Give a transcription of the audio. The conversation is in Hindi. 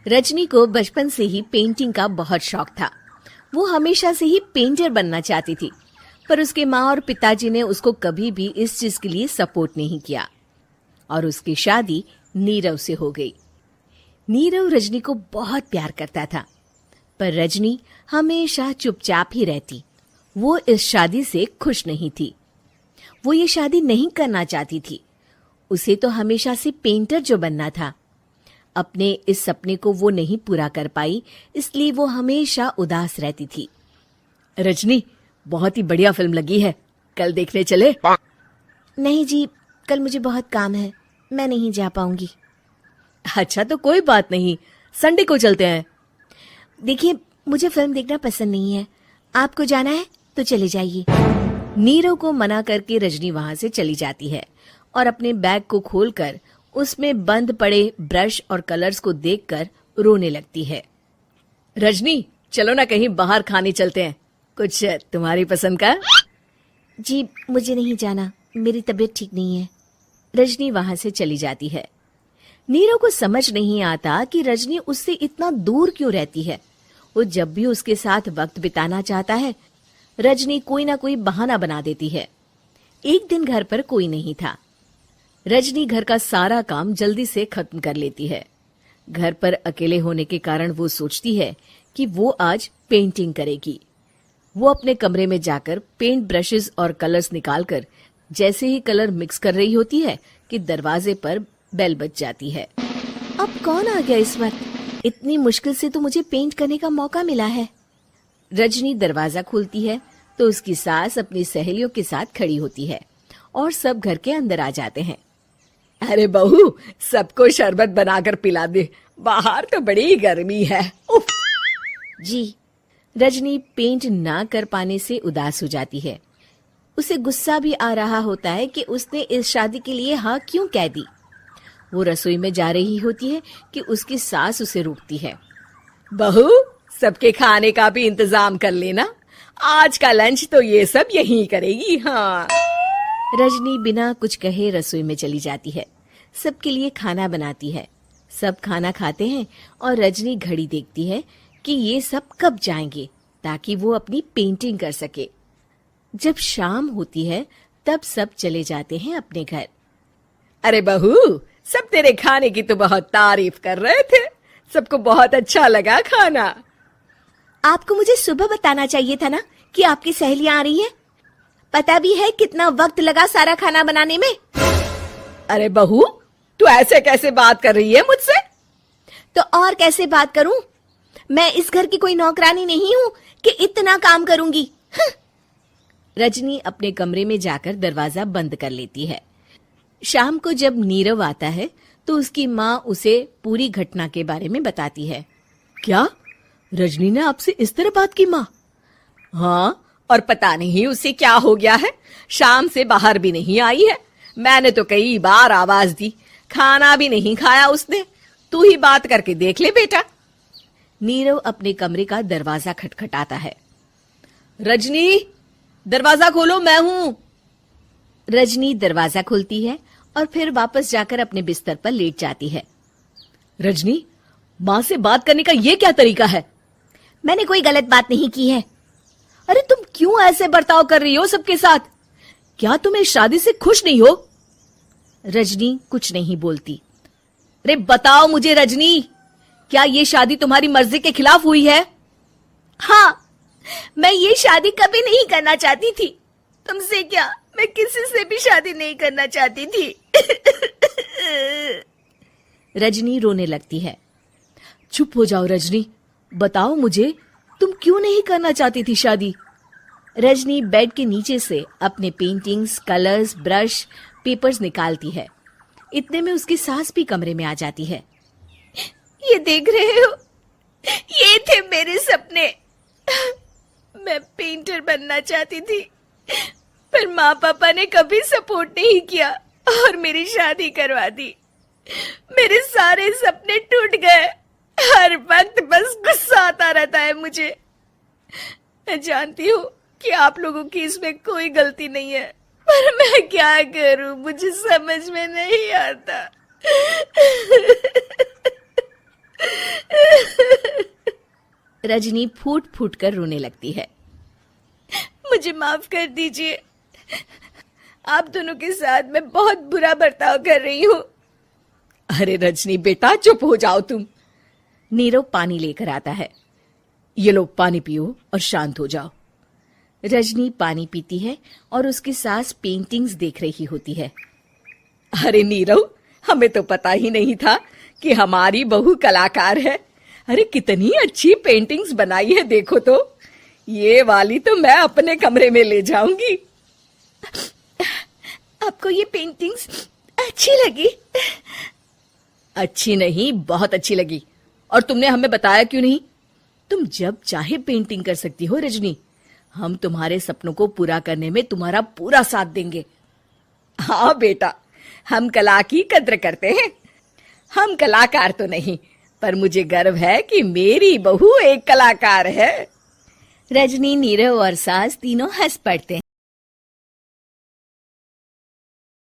रजनी को बचपन से ही पेंटिंग का बहुत शौक था। वो हमेशा से ही पेंटर बनना चाहती थी, पर उसके माँ और पिताजी ने उसको कभी भी इस चीज के लिए सपोर्ट नहीं किया और उसकी शादी नीरव से हो गई। नीरव रजनी को बहुत प्यार करता था, पर रजनी हमेशा चुपचाप ही रहती। वो इस शादी से खुश नहीं थी। वो ये शादी नहीं करना चाहती थी। उसे तो हमेशा से पेंटर जो बनना था। अपने इस सपने को वो नहीं पूरा कर पाई, इसलिए वो हमेशा उदास रहती थी। रजनी, बहुत ही बढ़िया फिल्म लगी है, कल देखने चले? नहीं जी, कल मुझे बहुत काम है, मैं नहीं जा पाऊंगी। अच्छा तो कोई बात नहीं, संडे को चलते हैं। देखिए, मुझे फिल्म देखना पसंद नहीं है। आपको जाना है तो चले जाइए। नीरव को मना करके रजनी वहां से चली जाती है और अपने बैग को खोलकर उसमें बंद पड़े ब्रश और कलर्स को देखकर रोने लगती है। रजनी, चलो ना कहीं बाहर खाने चलते हैं, कुछ तुम्हारी पसंद का। जी, मुझे नहीं जाना, मेरी तबीयत ठीक नहीं है। रजनी वहां से चली जाती है। नीरव को समझ नहीं आता कि रजनी उससे इतना दूर क्यों रहती है। वो जब भी उसके साथ वक्त बिताना चाहता है, रजनी कोई ना कोई बहाना बना देती है। एक दिन घर पर कोई नहीं था। रजनी घर का सारा काम जल्दी से खत्म कर लेती है। घर पर अकेले होने के कारण वो सोचती है कि वो आज पेंटिंग करेगी। वो अपने कमरे में जाकर पेंट ब्रशेस और कलर्स निकालकर जैसे ही कलर मिक्स कर रही होती है कि दरवाजे पर बेल बज जाती है। अब कौन आ गया इस वक्त? इतनी मुश्किल से तो मुझे पेंट करने का मौका मिला है। रजनी दरवाजा खोलती है तो उसकी सास अपनी सहेलियों के साथ खड़ी होती है और सब घर के अंदर आ जाते हैं। अरे बहू, सबको शरबत बनाकर पिला दे, बाहर तो बड़ी गर्मी है। उफ। जी। रजनी पेंट ना कर पाने से उदास हो जाती है। उसे गुस्सा भी आ रहा होता है कि उसने इस शादी के लिए हाँ क्यों कह दी। वो रसोई में जा रही होती है कि उसकी सास उसे रोकती है। बहू, सबके खाने का भी इंतजाम कर लेना, आज का लंच तो ये सब यहीं करेगी। हाँ। रजनी बिना कुछ कहे रसोई में चली जाती है। सबके लिए खाना बनाती है। सब खाना खाते हैं और रजनी घड़ी देखती है कि ये सब कब जाएंगे ताकि वो अपनी पेंटिंग कर सके। जब शाम होती है तब सब चले जाते हैं अपने घर। अरे बहू, सब तेरे खाने की तो बहुत तारीफ कर रहे थे, सबको बहुत अच्छा लगा खाना। आपको मुझे सुबह बताना चाहिए था ना कि आपकी सहेलियां आ रही हैं। पता भी है कितना वक्त लगा सारा खाना बनाने में। अरे बहू, तू ऐसे कैसे बात कर रही है मुझसे? तो और कैसे बात करूं? मैं इस घर की कोई नौकरानी नहीं हूं कि इतना काम करूंगी। रजनी अपने कमरे में जाकर दरवाजा बंद कर लेती है। शाम को जब नीरव आता है तो उसकी माँ उसे पूरी घटना के बारे में बताती है। क्या रजनी ने आपसे इस तरह बात की माँ? हाँ, और पता नहीं उसे क्या हो गया है, शाम से बाहर भी नहीं आई है। मैंने तो कई बार आवाज दी, खाना भी नहीं खाया उसने। तू ही बात करके देख ले बेटा। नीरव अपने कमरे का दरवाजा खटखटाता है। रजनी, दरवाजा खोलो, मैं हूं। रजनी दरवाजा खोलती है और फिर वापस जाकर अपने बिस्तर पर लेट जाती है। रजनी, माँ से बात करने का ये क्या तरीका है? मैंने कोई गलत बात नहीं की है। अरे तुम क्यों ऐसे बर्ताव कर रही हो सबके साथ? क्या तुम इस शादी से खुश नहीं हो? रजनी कुछ नहीं बोलती। अरे बताओ मुझे रजनी, क्या ये शादी तुम्हारी मर्जी के खिलाफ हुई है? हाँ, मैं ये शादी कभी नहीं करना चाहती थी। तुमसे क्या, मैं किसी से भी शादी नहीं करना चाहती थी। रजनी रोने लगती है। चुप हो जाओ रजनी, बताओ मुझे, तुम क्यों नहीं करना चाहती थी शादी? रजनी बेड के नीचे से अपने पेंटिंग्स, कलर्स, ब्रश, पेपर्स निकालती है। इतने में उसकी सास भी कमरे में आ जाती है। ये देख रहे हो, ये थे मेरे सपने। मैं पेंटर बनना चाहती थी, पर माँ पापा ने कभी सपोर्ट नहीं किया और मेरी शादी करवा दी। मेरे सारे सपने टूट गए। हर वक्त बस गुस्सा आता रहता है मुझे। मैं जानती हूँ कि आप लोगों की इसमें कोई गलती नहीं है, पर मैं क्या करूं, मुझे समझ में नहीं आता। रजनी फूट फूट कर रोने लगती है। मुझे माफ कर दीजिए, आप दोनों के साथ मैं बहुत बुरा बर्ताव कर रही हूँ। अरे रजनी बेटा चुप हो जाओ तुम। नीरव पानी लेकर आता है। ये लो पानी पियो और शांत हो जाओ। रजनी पानी पीती है और उसकी सास पेंटिंग्स देख रही होती है। अरे नीरव, हमें तो पता ही नहीं था कि हमारी बहू कलाकार है। अरे कितनी अच्छी पेंटिंग्स बनाई है, देखो तो। ये वाली तो मैं अपने कमरे में ले जाऊंगी। आपको ये पेंटिंग्स अच्छी लगी? अच्छी नहीं, बहुत अच्छी लगी। और तुमने हमें बताया क्यों नहीं? तुम जब चाहे पेंटिंग कर सकती हो रजनी। हम तुम्हारे सपनों को पूरा करने में तुम्हारा पूरा साथ देंगे। हाँ बेटा, हम कला की कद्र करते हैं। हम कलाकार तो नहीं, पर मुझे गर्व है कि मेरी बहू एक कलाकार है। रजनी, नीरव और सास तीनों हंस पड़ते हैं।